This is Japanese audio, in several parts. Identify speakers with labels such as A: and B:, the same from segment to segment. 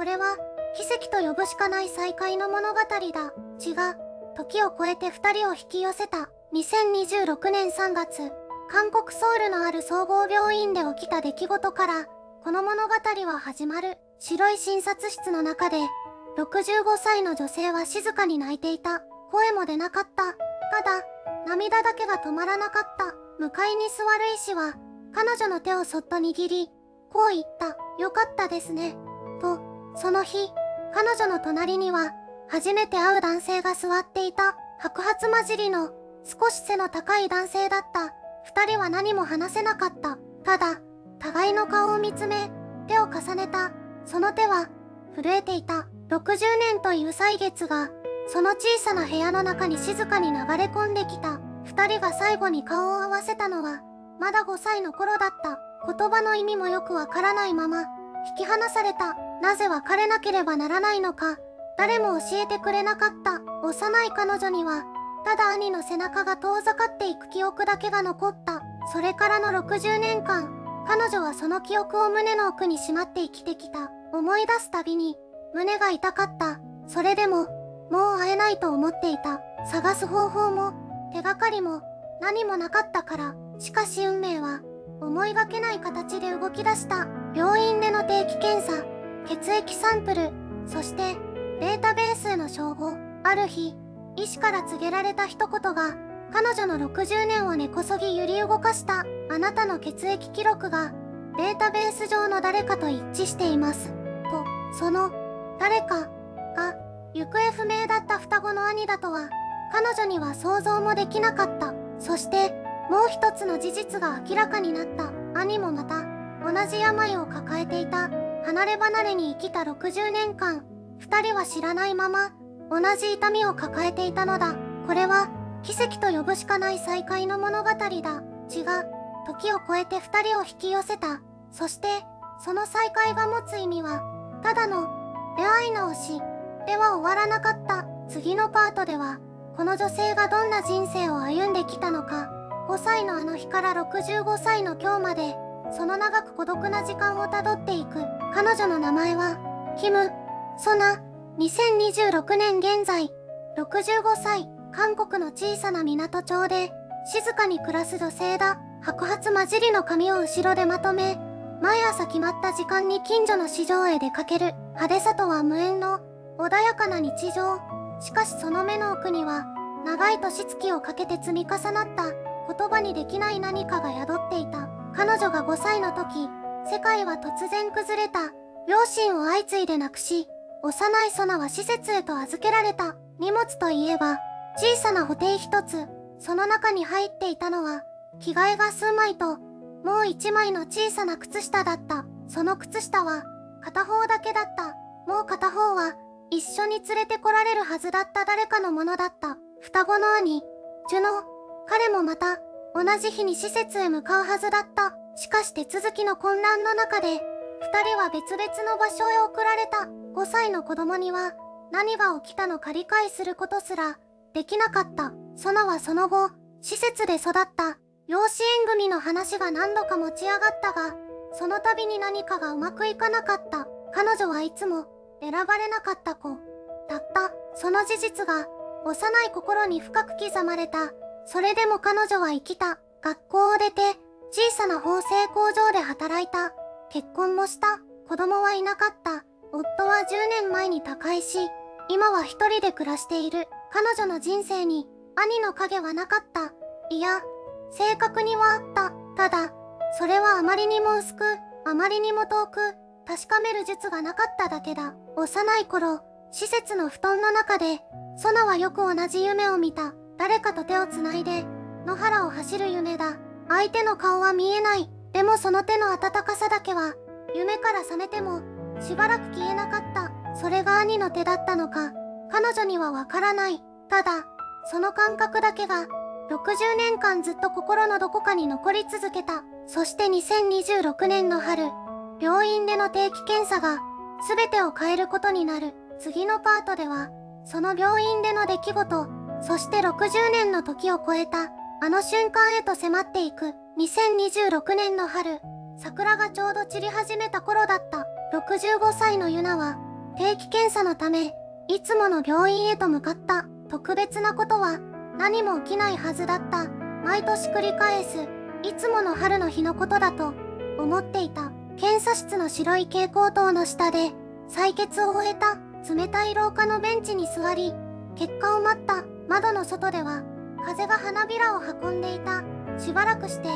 A: これは奇跡と呼ぶしかない再会の物語だ。血が時を超えて二人を引き寄せた。2026年3月、韓国ソウルのある総合病院で起きた出来事からこの物語は始まる。白い診察室の中で65歳の女性は静かに泣いていた。声も出なかった。ただ涙だけが止まらなかった。向かいに座る医師は彼女の手をそっと握り、こう言った。よかったですね。と、その日、彼女の隣には初めて会う男性が座っていた。白髪混じりの少し背の高い男性だった。二人は何も話せなかった。ただ、互いの顔を見つめ、手を重ねた。その手は震えていた。60年という歳月が、その小さな部屋の中に静かに流れ込んできた。二人が最後に顔を合わせたのは、まだ5歳の頃だった。言葉の意味もよくわからないまま、引き離された。なぜ別れなければならないのか、誰も教えてくれなかった。幼い彼女には、ただ兄の背中が遠ざかっていく記憶だけが残った。それからの60年間、彼女はその記憶を胸の奥にしまって生きてきた。思い出すたびに、胸が痛かった。それでも、もう会えないと思っていた。探す方法も、手がかりも、何もなかったから。しかし運命は、思いがけない形で動き出した。病院での定期検査、血液サンプル、そして、データベースへの照合。ある日、医師から告げられた一言が、彼女の60年を根こそぎ揺り動かした。あなたの血液記録が、データベース上の誰かと一致しています。と、その、誰か、が、行方不明だった双子の兄だとは、彼女には想像もできなかった。そして、もう一つの事実が明らかになった。兄もまた、同じ病を抱えていた。離れ離れに生きた60年間、二人は知らないまま、同じ痛みを抱えていたのだ。これは、奇跡と呼ぶしかない再会の物語だ。血が、時を超えて二人を引き寄せた。そして、その再会が持つ意味は、ただの、出会い直し、では終わらなかった。次のパートでは、この女性がどんな人生を歩んできたのか、5歳のあの日から65歳の今日まで、その長く孤独な時間をたどっていく。彼女の名前は、キム・ソナ。2026年現在、65歳、韓国の小さな港町で、静かに暮らす女性だ。白髪混じりの髪を後ろでまとめ、毎朝決まった時間に近所の市場へ出かける。派手さとは無縁の、穏やかな日常。しかしその目の奥には、長い年月をかけて積み重なった、言葉にできない何かが宿っていた。彼女が5歳の時、世界は突然崩れた。両親を相次いで亡くし、幼いソナは施設へと預けられた。荷物といえば、小さな補丁一つ。その中に入っていたのは、着替えが数枚と、もう一枚の小さな靴下だった。その靴下は、片方だけだった。もう片方は、一緒に連れてこられるはずだった誰かのものだった。双子の兄、ジュノ。彼もまた、同じ日に施設へ向かうはずだった。しかし手続きの混乱の中で、二人は別々の場所へ送られた。5歳の子供には、何が起きたのか理解することすら、できなかった。ソナはその後、施設で育った。養子縁組の話が何度か持ち上がったが、その度に何かがうまくいかなかった。彼女はいつも、選ばれなかった子、だった。その事実が、幼い心に深く刻まれた。それでも彼女は生きた。学校を出て、小さな縫製工場で働いた。結婚もした。子供はいなかった。夫は10年前に他界し、今は一人で暮らしている。彼女の人生に、兄の影はなかった。いや、正確にはあった。ただ、それはあまりにも薄く、あまりにも遠く、確かめる術がなかっただけだ。幼い頃、施設の布団の中で、ソナはよく同じ夢を見た。誰かと手をつないで、野原を走る夢だ。相手の顔は見えない。でもその手の温かさだけは、夢から覚めても、しばらく消えなかった。それが兄の手だったのか、彼女にはわからない。ただ、その感覚だけが、60年間ずっと心のどこかに残り続けた。そして2026年の春、病院での定期検査が、全てを変えることになる。次のパートでは、その病院での出来事、そして60年の時を超えた、あの瞬間へと迫っていく。2026年の春、桜がちょうど散り始めた頃だった。65歳のユナは、定期検査のため、いつもの病院へと向かった。特別なことは何も起きないはずだった。毎年繰り返す、いつもの春の日のことだと思っていた。検査室の白い蛍光灯の下で、採血を終えた冷たい廊下のベンチに座り、結果を待った。窓の外では、風が花びらを運んでいた。しばらくして、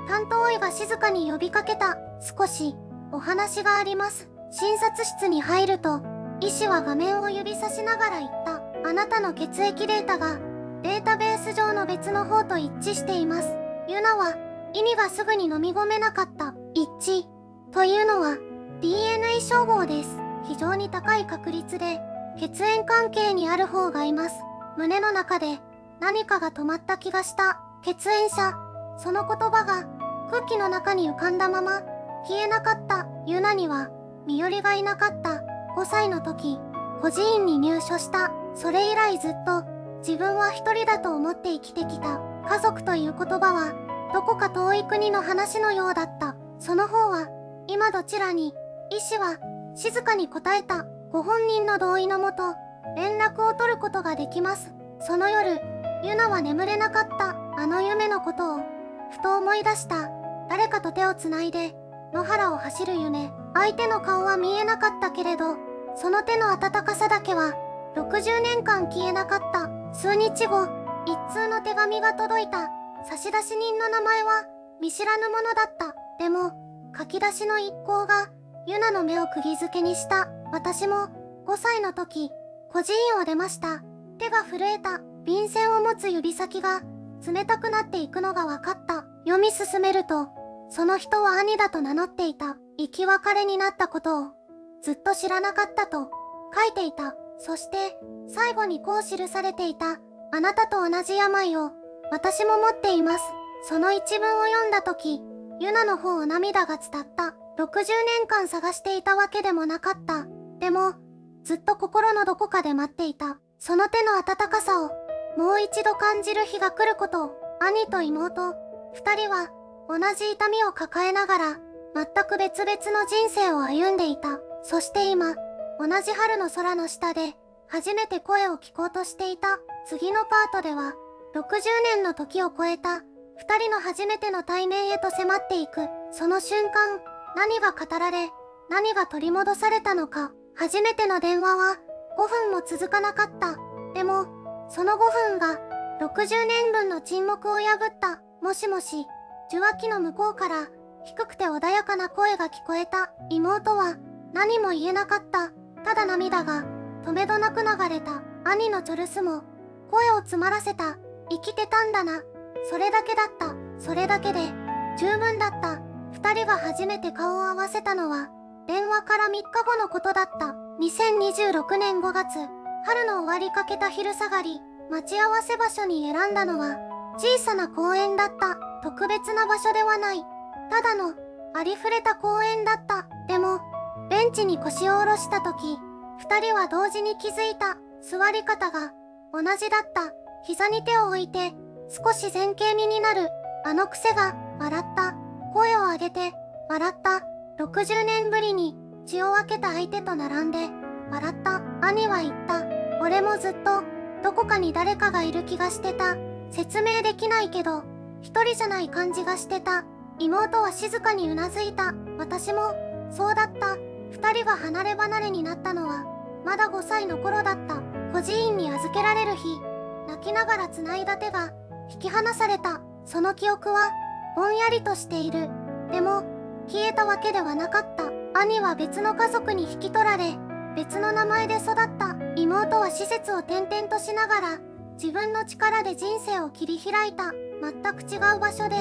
A: 担当医が静かに呼びかけた。少し、お話があります。診察室に入ると、医師は画面を指さしながら言った。あなたの血液データが、データベース上の別の方と一致しています。ユナは、意味がすぐに飲み込めなかった。一致。というのは、DNA 照合です。非常に高い確率で、血縁関係にある方がいます。胸の中で、何かが止まった気がした。血縁者。その言葉が、空気の中に浮かんだまま、消えなかった。ユナには、身寄りがいなかった。5歳の時、孤児院に入所した。それ以来ずっと、自分は一人だと思って生きてきた。家族という言葉は、どこか遠い国の話のようだった。その方は、今どちらに、医師は、静かに答えた。ご本人の同意のもと、連絡を取ることができます。その夜、ユナは眠れなかった。あの夢のことを、ふと思い出した。誰かと手をつないで、野原を走る夢。相手の顔は見えなかったけれど、その手の温かさだけは、60年間消えなかった。数日後、一通の手紙が届いた。差出人の名前は、見知らぬものだった。でも、書き出しの一行が、ユナの目を釘付けにした。私も、5歳の時、孤児院を出ました。手が震えた。便箋を持つ指先が、冷たくなっていくのが分かった。読み進めると、その人は兄だと名乗っていた。生き別れになったことを、ずっと知らなかったと、書いていた。そして、最後にこう記されていた。あなたと同じ病を、私も持っています。その一文を読んだ時、ユナの方を涙が伝った。60年間探していたわけでもなかった。でも、ずっと心のどこかで待っていた。その手の温かさを、もう一度感じる日が来ることを、兄と妹、二人は、同じ痛みを抱えながら、全く別々の人生を歩んでいた。そして今、同じ春の空の下で、初めて声を聞こうとしていた。次のパートでは、60年の時を超えた、二人の初めての対面へと迫っていく。その瞬間、何が語られ、何が取り戻されたのか。初めての電話は、5分も続かなかった。でも、その5分が、60年分の沈黙を破った。もしもし、受話器の向こうから、低くて穏やかな声が聞こえた。妹は、何も言えなかった。ただ涙が、止めどなく流れた。兄のチョルスも、声を詰まらせた。生きてたんだな。それだけだった。それだけで、十分だった。二人が初めて顔を合わせたのは、電話から3日後のことだった。2026年5月、春の終わりかけた昼下がり、待ち合わせ場所に選んだのは、小さな公園だった。特別な場所ではない。ただの、ありふれた公園だった。でも、ベンチに腰を下ろした時、二人は同時に気づいた。座り方が、同じだった。膝に手を置いて、少し前傾身になる。あの癖が、笑った。声を上げて、笑った。60年ぶりに、血を分けた相手と並んで、笑った。兄は言った。俺もずっと、どこかに誰かがいる気がしてた。説明できないけど、一人じゃない感じがしてた。妹は静かにうなずいた。私も、そうだった。二人が離れ離れになったのは、まだ5歳の頃だった。孤児院に預けられる日、泣きながら繋いだ手が、引き離された。その記憶は、ぼんやりとしている。でも、消えたわけではなかった。兄は別の家族に引き取られ、別の名前で育った。妹は施設を転々としながら、自分の力で人生を切り開いた。全く違う場所で、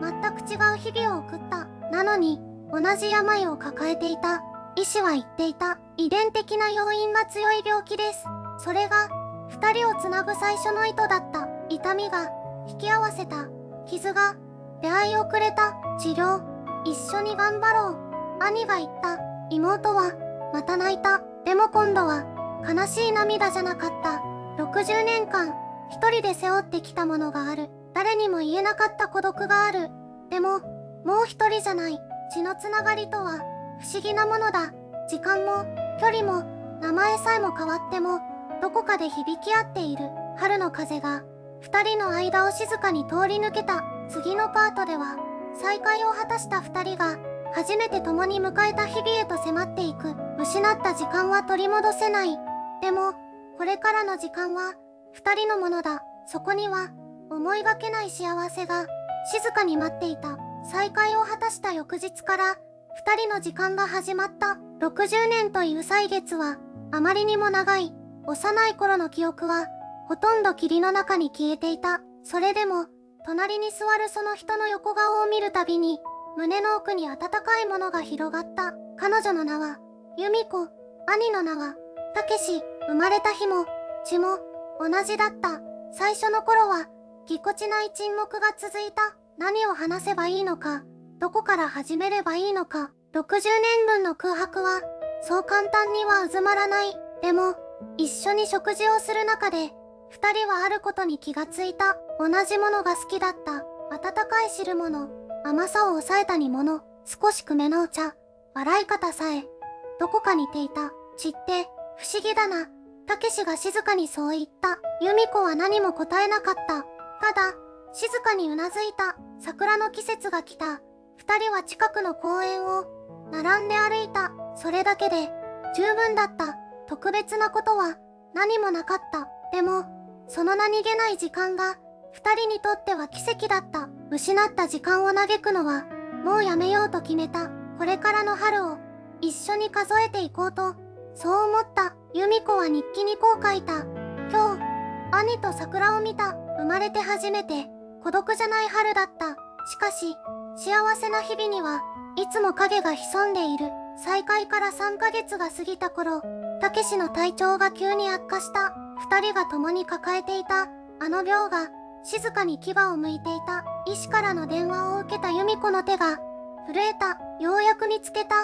A: 全く違う日々を送った。なのに、同じ病を抱えていた。医師は言っていた。遺伝的な要因が強い病気です。それが、二人をつなぐ最初の糸だった。痛みが、引き合わせた。傷が、出会いをくれた。治療、一緒に頑張ろう。兄が言った。妹は、また泣いた。でも今度は、悲しい涙じゃなかった。60年間、一人で背負ってきたものがある。誰にも言えなかった孤独がある。でも、もう一人じゃない。血のつながりとは、不思議なものだ。時間も、距離も、名前さえも変わっても、どこかで響き合っている春の風が、二人の間を静かに通り抜けた。次のパートでは、再会を果たした二人が、初めて共に迎えた日々へと迫っていく。失った時間は取り戻せない。でも、これからの時間は、二人のものだ。そこには、思いがけない幸せが、静かに待っていた。再会を果たした翌日から、二人の時間が始まった。60年という歳月は、あまりにも長い。幼い頃の記憶は、ほとんど霧の中に消えていた。それでも、隣に座るその人の横顔を見るたびに、胸の奥に温かいものが広がった。彼女の名は、由美子。兄の名は、たけし。生まれた日も、血も、同じだった。最初の頃は、ぎこちない沈黙が続いた。何を話せばいいのか、どこから始めればいいのか。60年分の空白は、そう簡単にはうずまらない。でも、一緒に食事をする中で、二人はあることに気がついた。同じものが好きだった。温かい汁物、甘さを抑えた煮物、少しくめのお茶、洗い方さえ、どこか似ていた。血って、不思議だな。たけしが静かにそう言った。由美子は何も答えなかった。ただ、静かにうなずいた。桜の季節が来た。二人は近くの公園を、並んで歩いた。それだけで、十分だった。特別なことは、何もなかった。でも、その何気ない時間が、二人にとっては奇跡だった。失った時間を嘆くのは、もうやめようと決めた。これからの春を、一緒に数えていこうと、そう思った。由美子は日記にこう書いた。今日、兄と桜を見た。生まれて初めて、孤独じゃない春だった。しかし、幸せな日々には、いつも影が潜んでいる。再会から3ヶ月が過ぎた頃、たけしの体調が急に悪化した。二人が共に抱えていた、あの病が、静かに牙を剥いていた。医師からの電話を受けた由美子の手が、震えた。ようやく見つけた。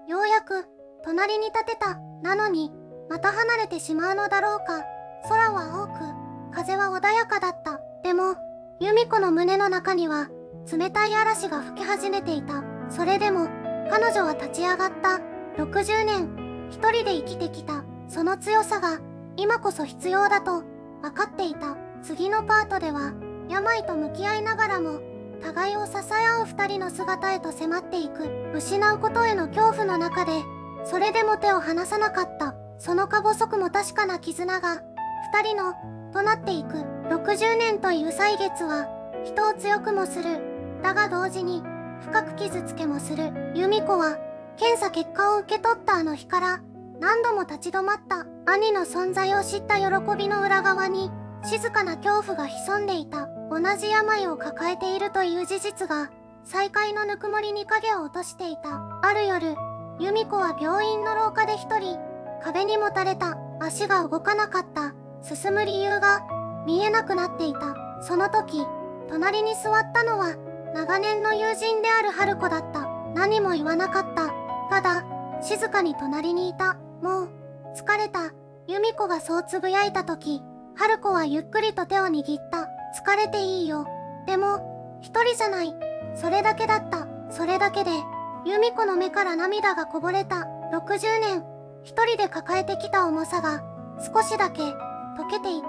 A: ようやく、隣に立てた。なのに、また離れてしまうのだろうか。空は青く、風は穏やかだった。でも、由美子の胸の中には、冷たい嵐が吹き始めていた。それでも、彼女は立ち上がった。60年、一人で生きてきた。その強さが、今こそ必要だと、分かっていた。次のパートでは、病と向き合いながらも、互いを支え合う二人の姿へと迫っていく。失うことへの恐怖の中で、それでも手を離さなかった。そのか細くも確かな絆が、二人の、となっていく。60年という歳月は、人を強くもする。だが同時に、深く傷つけもする。由美子は、検査結果を受け取ったあの日から、何度も立ち止まった。兄の存在を知った喜びの裏側に、静かな恐怖が潜んでいた。同じ病を抱えているという事実が、再会のぬくもりに影を落としていた。ある夜、由美子は病院の廊下で一人、壁にもたれた。足が動かなかった。進む理由が、見えなくなっていた。その時、隣に座ったのは、長年の友人である春子だった。何も言わなかった。ただ、静かに隣にいた。もう、疲れた。由美子がそうつぶやいた時、春子はゆっくりと手を握った。疲れていいよ。でも、一人じゃない。それだけだった。それだけで、由美子の目から涙がこぼれた。60年、一人で抱えてきた重さが、少しだけ、溶けていっ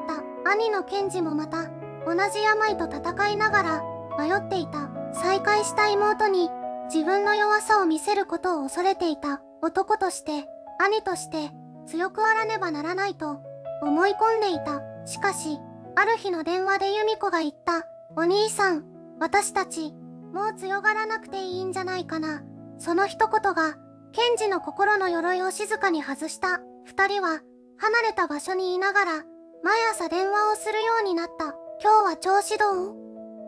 A: た。兄の健二もまた、同じ病と戦いながら、迷っていた。再会した妹に、自分の弱さを見せることを恐れていた。男として、兄として、強くあらねばならないと、思い込んでいた。しかし、ある日の電話で由美子が言った。お兄さん、私たち、もう強がらなくていいんじゃないかな。その一言が、健二の心の鎧を静かに外した。二人は、離れた場所にいながら、毎朝電話をするようになった。今日は調子どう？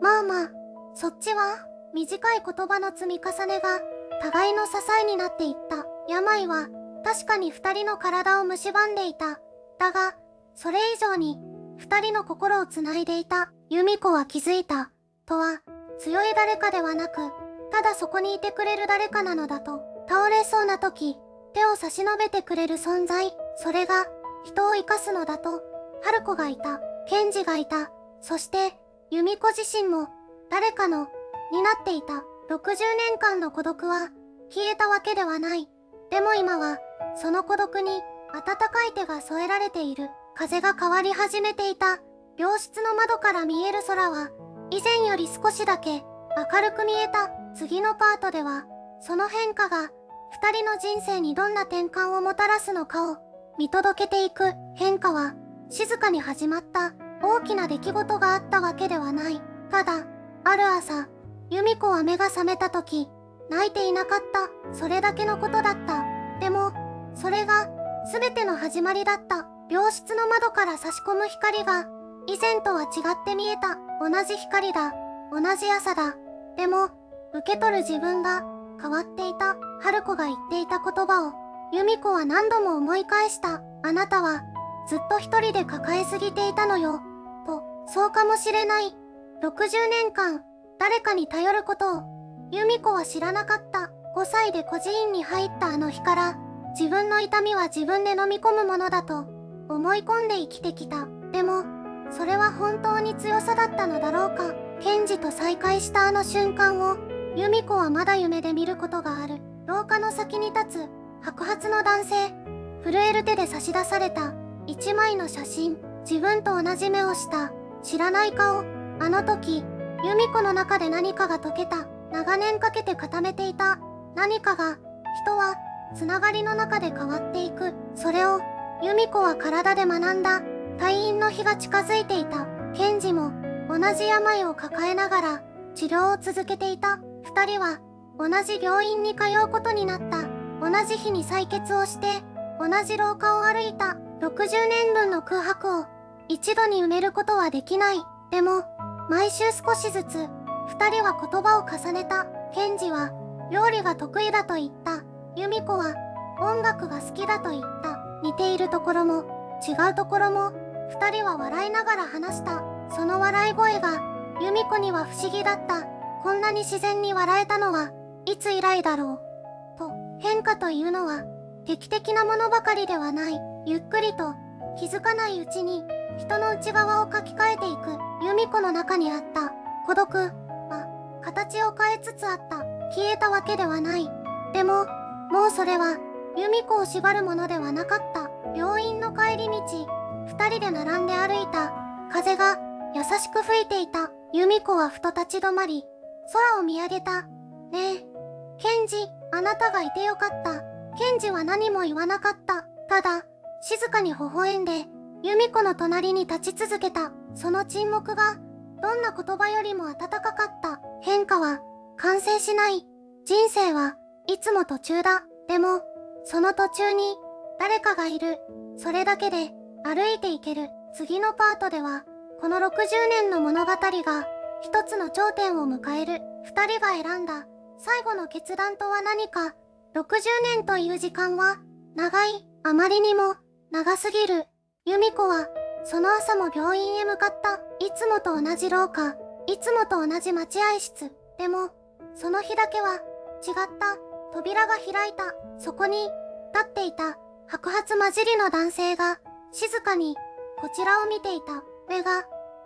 A: まあまあ、そっちは？短い言葉の積み重ねが、互いの支えになっていった。病は、確かに二人の体を蝕んでいた。だが、それ以上に、二人の心をつないでいた。由美子は気づいた。とは、強い誰かではなく、ただそこにいてくれる誰かなのだと。倒れそうな時、手を差し伸べてくれる存在。それが、人を生かすのだと。春子がいた。健二がいた。そして、由美子自身も、誰かの、になっていた。60年間の孤独は、消えたわけではない。でも今は、その孤独に、温かい手が添えられている。風が変わり始めていた。病室の窓から見える空は、以前より少しだけ明るく見えた。次のパートでは、その変化が、二人の人生にどんな転換をもたらすのかを見届けていく。変化は、静かに始まった。大きな出来事があったわけではない。ただ、ある朝、由美子は目が覚めた時、泣いていなかった。それだけのことだった。でも、それが、全ての始まりだった。病室の窓から差し込む光が、以前とは違って見えた。同じ光だ。同じ朝だ。でも、受け取る自分が変わっていた。春子が言っていた言葉を、由美子は何度も思い返した。あなたは、ずっと一人で抱えすぎていたのよ。と、そうかもしれない。60年間、誰かに頼ることを、由美子は知らなかった。5歳で孤児院に入ったあの日から、自分の痛みは自分で飲み込むものだと、思い込んで生きてきた。でも、それは本当に強さだったのだろうか。ケンジと再会したあの瞬間を、由美子はまだ夢で見ることがある。廊下の先に立つ、白髪の男性。震える手で差し出された、一枚の写真。自分と同じ目をした、知らない顔。あの時、由美子の中で何かが解けた。長年かけて固めていた、何かが、人は、つながりの中で変わっていく。それを、由美子は体で学んだ。退院の日が近づいていた。ケンジも、同じ病を抱えながら、治療を続けていた。二人は、同じ病院に通うことになった。同じ日に採血をして、同じ廊下を歩いた。60年分の空白を、一度に埋めることはできない。でも、毎週少しずつ、二人は言葉を重ねた。ケンジは、料理が得意だと言った。由美子は、音楽が好きだと言った。似ているところも、違うところも、二人は笑いながら話した。その笑い声が、由美子には不思議だった。こんなに自然に笑えたのは、いつ以来だろう。と、変化というのは、劇的なものばかりではない。ゆっくりと、気づかないうちに、人の内側を書き換えていく。由美子の中にあった、孤独は、形を変えつつあった。消えたわけではない。でも、もうそれは、由美子を縛るものではなかった。病院の帰り道、二人で並んで歩いた。風が、優しく吹いていた。由美子はふと立ち止まり、空を見上げた。ねえ、ケンジ、あなたがいてよかった。ケンジは何も言わなかった。ただ、静かに微笑んで、由美子の隣に立ち続けた。その沈黙が、どんな言葉よりも温かかった。変化は、完成しない。人生はいつも途中だ。でも、その途中に、誰かがいる。それだけで、歩いていける。次のパートでは、この60年の物語が、一つの頂点を迎える。二人が選んだ、最後の決断とは何か。60年という時間は、長い。あまりにも、長すぎる。由美子は、その朝も病院へ向かった。いつもと同じ廊下、いつもと同じ待合室。でも、その日だけは、違った。扉が開いた。そこに、立っていた、白髪混じりの男性が、静かに、こちらを見ていた。目が、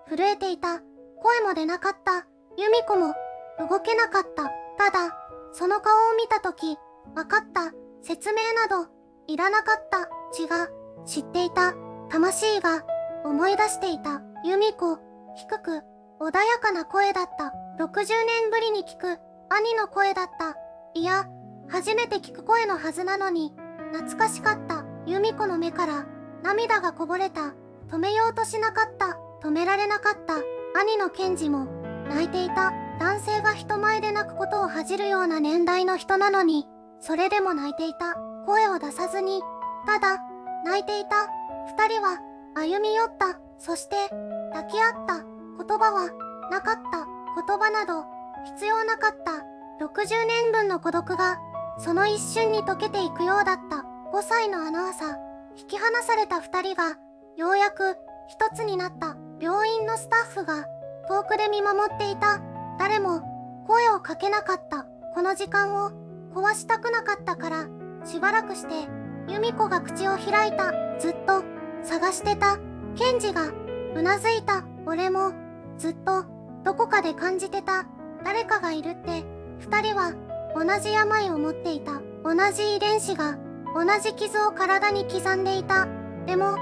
A: 震えていた。声も出なかった。由美子も、動けなかった。ただ、その顔を見たとき、わかった。説明など、いらなかった。血が、知っていた。魂が、思い出していた。由美子、低く、穏やかな声だった。60年ぶりに聞く、兄の声だった。いや、初めて聞く声のはずなのに、懐かしかった。由美子の目から、涙がこぼれた。止めようとしなかった。止められなかった。兄のケンジも、泣いていた。男性が人前で泣くことを恥じるような年代の人なのに、それでも泣いていた。声を出さずに、ただ、泣いていた。二人は、歩み寄った。そして、抱き合った。言葉は、なかった。言葉など、必要なかった。60年分の孤独が、その一瞬に溶けていくようだった。5歳のあの朝、引き離された二人が、ようやく、一つになった。病院のスタッフが、遠くで見守っていた。誰も、声をかけなかった。この時間を、壊したくなかったから、しばらくして、由美子が口を開いた。ずっと、探してた。ケンジが、うなずいた。俺も、ずっと、どこかで感じてた。誰かがいるって、二人は、同じ病を持っていた。同じ遺伝子が、同じ傷を体に刻んでいた。でも、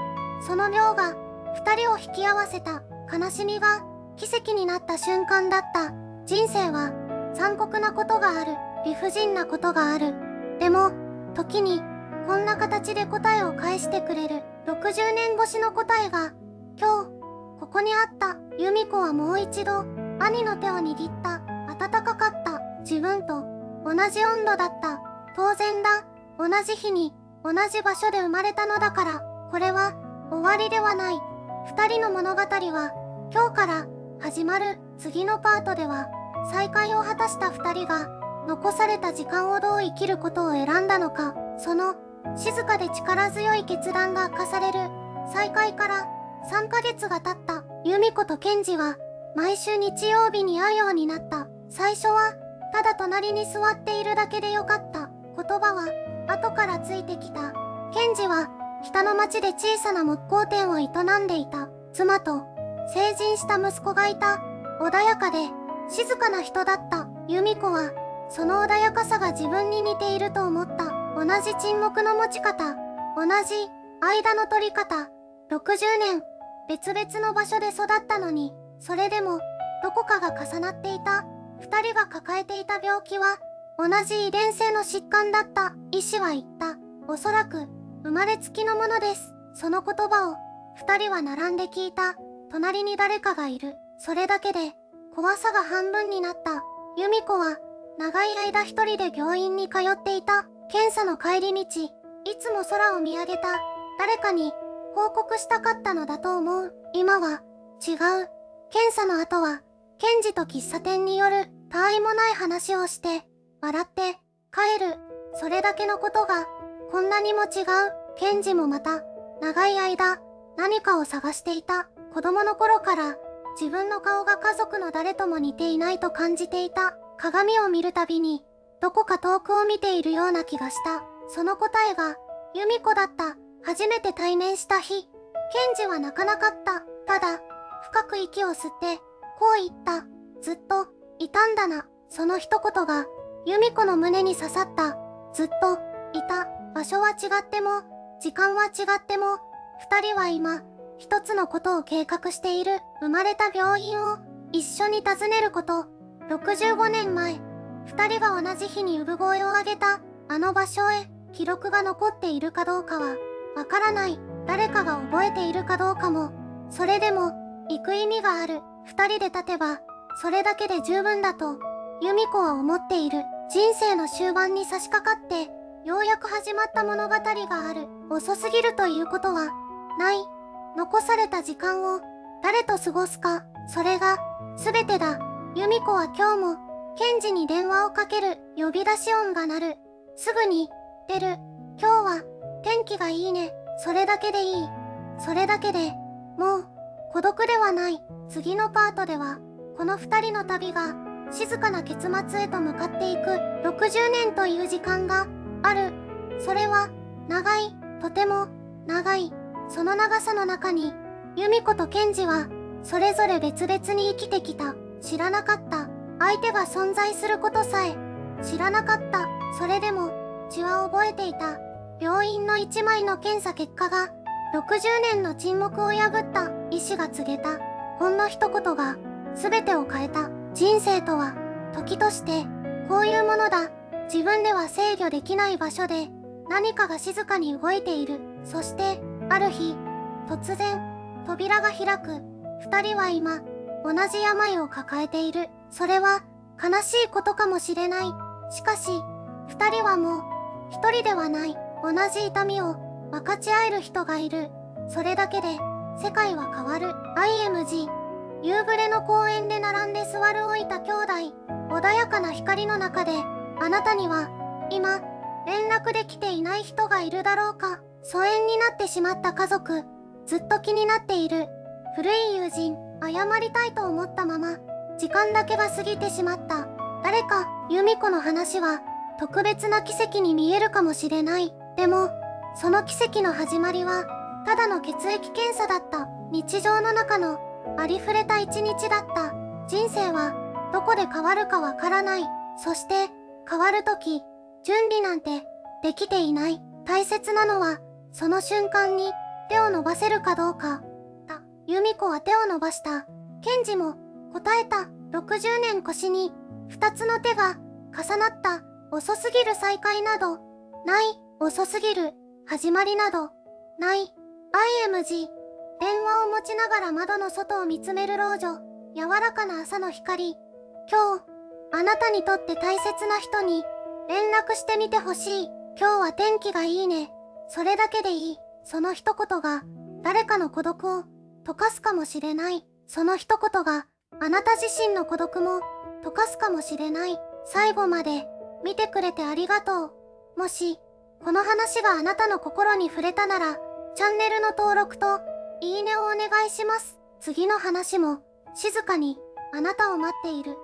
A: その病が二人を引き合わせた。悲しみが奇跡になった瞬間だった。人生は残酷なことがある。理不尽なことがある。でも、時にこんな形で答えを返してくれる。60年越しの答えが今日ここにあった。由美子はもう一度兄の手を握った。暖かかった。自分と同じ温度だった。当然だ。同じ日に同じ場所で生まれたのだから。これは終わりではない。二人の物語は今日から始まる。次のパートでは再会を果たした二人が残された時間をどう生きることを選んだのか、その静かで力強い決断が明かされる。再会から3ヶ月が経った。由美子と健二は毎週日曜日に会うようになった。最初はただ隣に座っているだけでよかった。言葉は後からついてきた。健二は北の町で小さな木工店を営んでいた。妻と成人した息子がいた。穏やかで静かな人だった。由美子はその穏やかさが自分に似ていると思った。同じ沈黙の持ち方、同じ間の取り方。60年別々の場所で育ったのに、それでもどこかが重なっていた。二人が抱えていた病気は同じ遺伝性の疾患だった。医師は言った。おそらく生まれつきのものです。その言葉を二人は並んで聞いた。隣に誰かがいる。それだけで怖さが半分になった。由美子は長い間一人で病院に通っていた。検査の帰り道、いつも空を見上げた。誰かに報告したかったのだと思う。今は違う。検査の後は健二と喫茶店による他愛もない話をして笑って帰る。それだけのことがこんなにも違う。健二もまた長い間何かを探していた。子供の頃から自分の顔が家族の誰とも似ていないと感じていた。鏡を見るたびにどこか遠くを見ているような気がした。その答えが由美子だった。初めて対面した日、健二は泣かなかった。ただ深く息を吸ってこう言った。ずっといたんだな。その一言が由美子の胸に刺さった。ずっといた。場所は違っても時間は違っても二人は今一つのことを計画している。生まれた病院を一緒に訪ねること。65年前、二人が同じ日に産声を上げたあの場所へ。記録が残っているかどうかはわからない。誰かが覚えているかどうかも。それでも行く意味がある。二人で立てばそれだけで十分だと由美子は思っている。人生の終盤に差し掛かってようやく始まった物語がある。遅すぎるということはない。残された時間を誰と過ごすか、それが全てだ。由美子は今日も健二に電話をかける。呼び出し音が鳴る。すぐに出る。今日は天気がいいね。それだけでいい。それだけでもう孤独ではない。次のパートではこの二人の旅が静かな結末へと向かっていく。60年という時間がある。それは長い。とても長い。その長さの中に由美子と健二はそれぞれ別々に生きてきた。知らなかった。相手が存在することさえ知らなかった。それでも血は覚えていた。病院の一枚の検査結果が60年の沈黙を破った。医師が告げた。ほんの一言が全てを変えた。人生とは時としてこういうものだ。自分では制御できない場所で何かが静かに動いている。そしてある日突然扉が開く。二人は今同じ病を抱えている。それは悲しいことかもしれない。しかし二人はもう一人ではない。同じ痛みを分かち合える人がいる。それだけで世界は変わる。 IMG。 夕暮れの公園で並んで座る老いた兄弟。穏やかな光の中であなたには今連絡できていない人がいるだろうか。疎遠になってしまった家族。ずっと気になっている古い友人。謝りたいと思ったまま時間だけが過ぎてしまった誰か。由美子の話は特別な奇跡に見えるかもしれない。でもその奇跡の始まりはただの血液検査だった。日常の中のありふれた一日だった。人生はどこで変わるかわからない。そして変わるとき準備なんてできていない。大切なのは、その瞬間に手を伸ばせるかどうか。由美子は手を伸ばした。ケンジも答えた。60年越しに2つの手が重なった。遅すぎる再会などない。遅すぎる始まりなどない。IMG。電話を持ちながら窓の外を見つめる老女。柔らかな朝の光。今日、あなたにとって大切な人に連絡してみてほしい。今日は天気がいいね。それだけでいい。その一言が誰かの孤独を溶かすかもしれない。その一言があなた自身の孤独も溶かすかもしれない。最後まで見てくれてありがとう。もし、この話があなたの心に触れたなら、チャンネルの登録といいねをお願いします。次の話も静かにあなたを待っている。